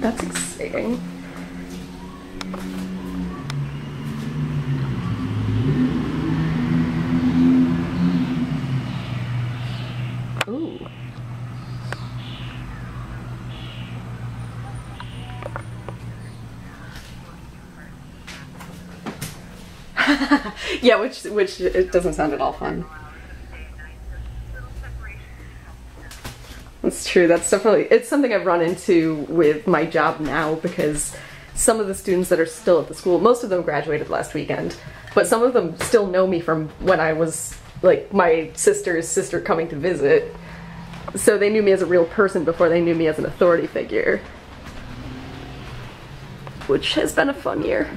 That's exciting. Ooh. Yeah, which it doesn't sound at all fun. That's true. That's definitely, it's something I've run into with my job now, because some of the students that are still at the school, most of them graduated last weekend, but some of them still know me from when I was like my sister's sister coming to visit. So they knew me as a real person before they knew me as an authority figure, which has been a fun year.